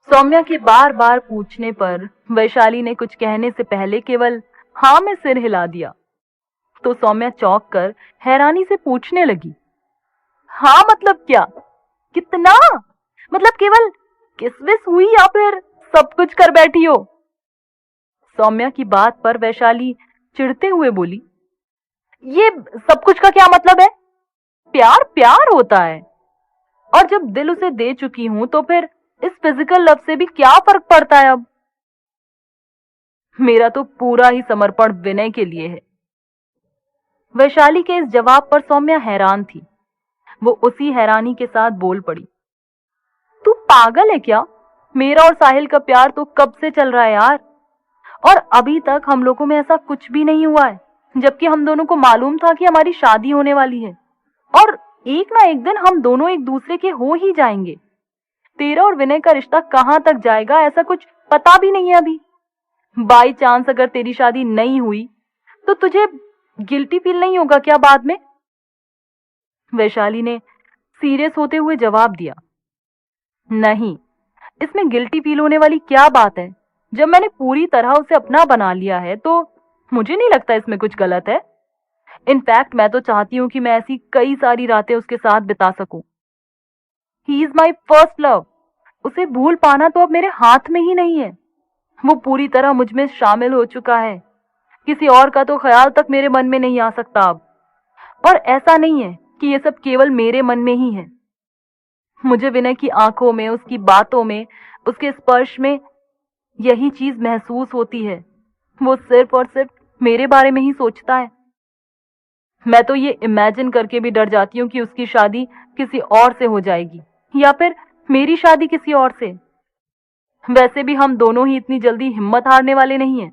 सौम्या के बार बार पूछने पर वैशाली ने कुछ कहने से पहले केवल हाँ में सिर हिला दिया। तो सौम्या चौंक कर हैरानी से पूछने लगी, हाँ मतलब क्या? कितना? मतलब केवल किस विस हुई या फिर सब कुछ कर बैठी हो? सौम्या की बात पर वैशाली चिढ़ते हुए बोली, ये सब कुछ का क्या मतलब है? प्यार प्यार होता है, और जब दिल उसे दे चुकी हूं तो फिर इस फिजिकल लव से भी क्या फर्क पड़ता है अब? मेरा तो पूरा ही समर्पण विनय के लिए है। वैशाली के इस जवाब पर सौम्या हैरान थी। वो उसी हैरानी के साथ बोल पड़ी, तू पागल है क्या? मेरा और साहिल का प्यार तो कब से चल रहा है यार, और अभी तक हम लोगों में ऐसा कुछ भी नहीं हुआ है, जबकि हम दोनों को मालूम था कि हमारी शादी होने वाली है और एक ना एक दिन हम दोनों एक दूसरे के हो ही जाएंगे। तेरा और विनय का रिश्ता कहां तक जाएगा ऐसा कुछ पता भी नहीं है अभी। बाई चांस अगर तेरी शादी नहीं हुई तो तुझे गिल्टी फील नहीं होगा क्या बाद में? वैशाली ने सीरियस होते हुए जवाब दिया, नहीं, इसमें गिल्टी फील होने वाली क्या बात है? जब मैंने पूरी तरह उसे अपना बना लिया है तो मुझे नहीं लगता इसमें कुछ गलत है। इनफैक्ट मैं तो चाहती हूं कि मैं ऐसी कई सारी रातें उसके साथ बिता सकूं। He is my first love. उसे भूल पाना तो अब मेरे हाथ में ही नहीं है। वो पूरी तरह मुझ में शामिल हो चुका है। किसी और का तो ख्याल तक मेरे मन में नहीं आ सकता अब। और ऐसा नहीं है कि ये सब केवल मेरे मन में ही है। मुझे विनय की आंखों में, उसकी बातों में, उसके स्पर्श में यही चीज महसूस होती है। वो सिर्फ और सिर्फ मेरे बारे में ही सोचता है। मैं तो ये इमेजिन करके भी डर जाती हूँ कि उसकी शादी किसी और से हो जाएगी या फिर मेरी शादी किसी और से। वैसे भी हम दोनों ही इतनी जल्दी हिम्मत हारने वाले नहीं हैं।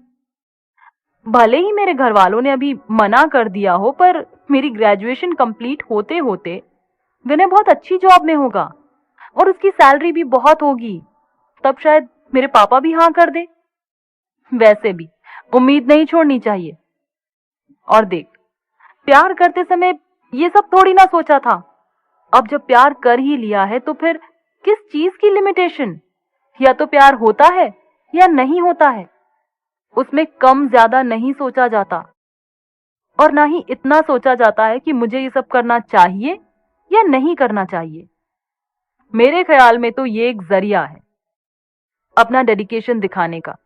भले ही मेरे घर वालों ने अभी मना कर दिया हो, पर मेरी ग्रेजुएशन कंप्लीट होते होते विनय बहुत अच्छी जॉब में होगा और उसकी सैलरी भी बहुत होगी। तब शायद मेरे पापा भी हाँ कर दे। वैसे भी उम्मीद नहीं छोड़नी चाहिए। और देख, प्यार करते समय ये सब थोड़ी ना सोचा था। अब जब प्यार कर ही लिया है तो फिर किस चीज की लिमिटेशन? या तो प्यार होता है या नहीं होता है। उसमें कम ज्यादा नहीं सोचा जाता, और ना ही इतना सोचा जाता है कि मुझे ये सब करना चाहिए या नहीं करना चाहिए। मेरे ख्याल में तो ये एक जरिया है अपना डेडिकेशन दिखाने का।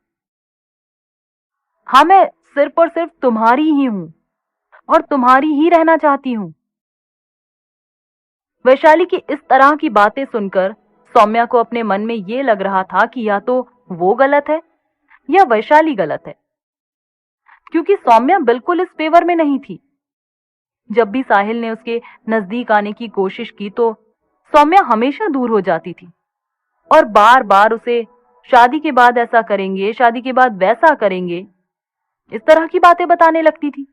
हाँ, मैं सिर्फ और सिर्फ तुम्हारी ही हूं और तुम्हारी ही रहना चाहती हूं। वैशाली की इस तरह की बातें सुनकर सौम्या को अपने मन में ये लग रहा था कि या तो वो गलत है या वैशाली गलत है, क्योंकि सौम्या बिल्कुल इस फेवर में नहीं थी। जब भी साहिल ने उसके नजदीक आने की कोशिश की तो सौम्या हमेशा दूर हो जाती थी और बार बार उसे शादी के बाद ऐसा करेंगे, शादी के बाद वैसा करेंगे, इस तरह की बातें बताने लगती थी।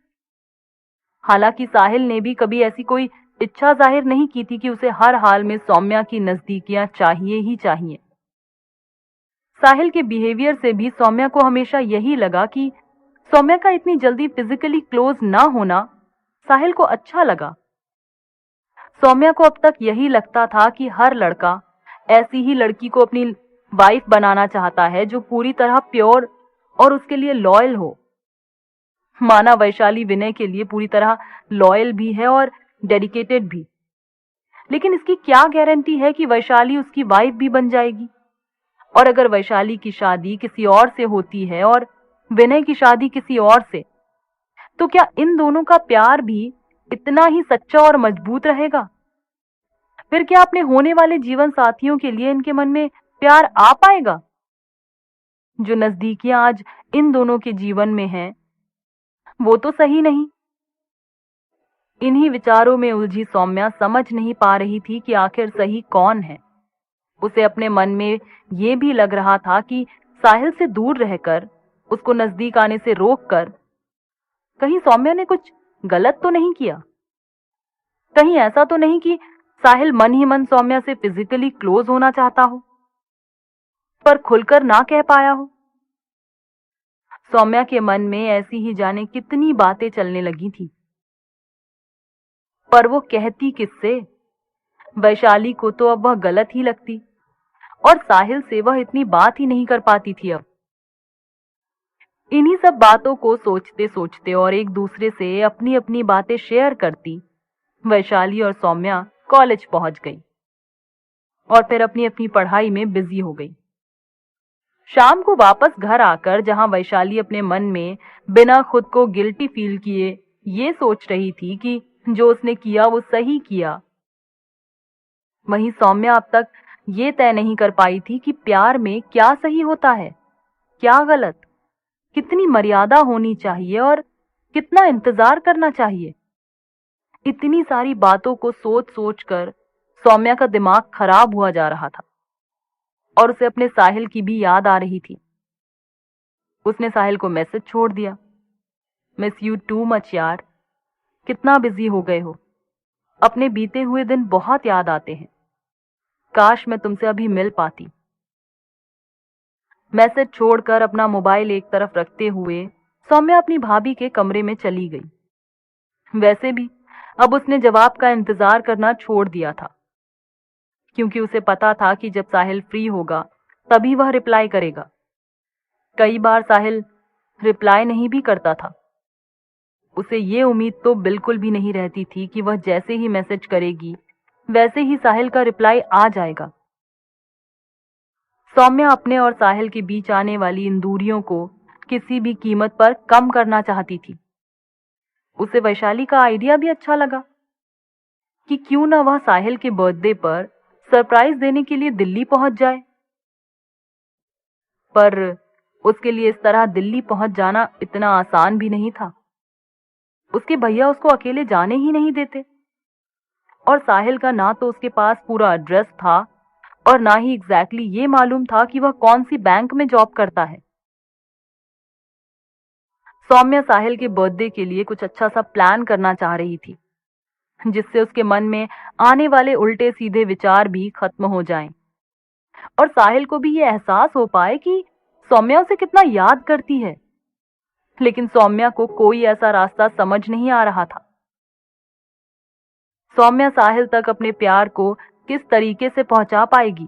हालांकि साहिल ने भी कभी ऐसी कोई इच्छा जाहिर नहीं की थी कि उसे हर हाल में सौम्या की नजदीकियां चाहिए ही चाहिए। साहिल के बिहेवियर से भी सौम्या को हमेशा यही लगा कि सौम्या का इतनी जल्दी फिजिकली क्लोज ना होना साहिल को अच्छा लगा। सौम्या को अब तक यही लगता था कि हर लड़का ऐसी ही लड़की को अपनी वाइफ बनाना चाहता है जो पूरी तरह प्योर और उसके लिए लॉयल हो। माना वैशाली विनय के लिए पूरी तरह लॉयल भी है और डेडिकेटेड भी, लेकिन इसकी क्या गारंटी है कि वैशाली उसकी वाइफ भी बन जाएगी? और अगर वैशाली की शादी किसी और से होती है और विनय की शादी किसी और से, तो क्या इन दोनों का प्यार भी इतना ही सच्चा और मजबूत रहेगा? फिर क्या अपने होने वाले जीवन साथियों के लिए इनके मन में प्यार आ पाएगा? जो नजदीकियां आज इन दोनों के जीवन में हैं, वो तो सही नहीं। इन्हीं विचारों में उलझी सौम्या समझ नहीं पा रही थी कि आखिर सही कौन है। उसे अपने मन में ये भी लग रहा था कि साहिल से दूर रहकर, उसको नजदीक आने से रोककर कहीं सौम्या ने कुछ गलत तो नहीं किया। कहीं ऐसा तो नहीं कि साहिल मन ही मन सौम्या से फिजिकली क्लोज होना चाहता हो पर खुलकर ना कह पाया हो। सौम्या के मन में ऐसी ही जाने कितनी बातें चलने लगी थी, पर वो कहती किससे? वैशाली को तो अब वह गलत ही लगती और साहिल से वह इतनी बात ही नहीं कर पाती थी अब। इन्हीं सब बातों को सोचते सोचते और एक दूसरे से अपनी अपनी बातें शेयर करती वैशाली और सौम्या कॉलेज पहुंच गई और फिर अपनी अपनी पढ़ाई में बिजी हो गई। शाम को वापस घर आकर जहां वैशाली अपने मन में बिना खुद को गिल्टी फील किए ये सोच रही थी कि जो उसने किया वो सही किया, वहीं सौम्या अब तक ये तय नहीं कर पाई थी कि प्यार में क्या सही होता है, क्या गलत, कितनी मर्यादा होनी चाहिए और कितना इंतजार करना चाहिए। इतनी सारी बातों को सोच सोच कर सौम्या का दिमाग खराब हुआ जा रहा था और उसे अपने साहिल की भी याद आ रही थी। उसने साहिल को मैसेज छोड़ दिया, मिस यू टू मच यार, कितना बिजी हो गए हो, अपने बीते हुए दिन बहुत याद आते हैं, काश मैं तुमसे अभी मिल पाती। मैसेज छोड़कर अपना मोबाइल एक तरफ रखते हुए सौम्या अपनी भाभी के कमरे में चली गई। वैसे भी अब उसने जवाब का इंतजार करना छोड़ दिया था, क्योंकि उसे पता था कि जब साहिल फ्री होगा तभी वह रिप्लाई करेगा। कई बार साहिल रिप्लाई नहीं भी करता था। उसे ये उम्मीद तो बिल्कुल भी नहीं रहती थी कि वह जैसे ही मैसेज करेगी वैसे ही साहिल का रिप्लाई आ जाएगा। सौम्या अपने और साहिल के बीच आने वाली इन दूरियों को किसी भी कीमत पर कम करना चाहती थी। उसे वैशाली का आइडिया भी अच्छा लगा कि क्यों ना वह साहिल के बर्थडे पर सरप्राइज देने के लिए दिल्ली पहुंच जाए। पर उसके लिए इस तरह दिल्ली पहुंच जाना इतना आसान भी नहीं था। उसके भैया उसको अकेले जाने ही नहीं देते और साहिल का ना तो उसके पास पूरा एड्रेस था और ना ही एग्जैक्टली ये मालूम था कि वह कौन सी बैंक में जॉब करता है। सौम्या साहिल के बर्थडे के लिए कुछ अच्छा सा प्लान करना चाह रही थी, जिससे उसके मन में आने वाले उल्टे सीधे विचार भी खत्म हो जाएं और साहिल को भी ये एहसास हो पाए कि सौम्या उसे कितना याद करती है। लेकिन सौम्या को कोई ऐसा रास्ता समझ नहीं आ रहा था। सौम्या साहिल तक अपने प्यार को किस तरीके से पहुंचा पाएगी,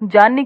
जानने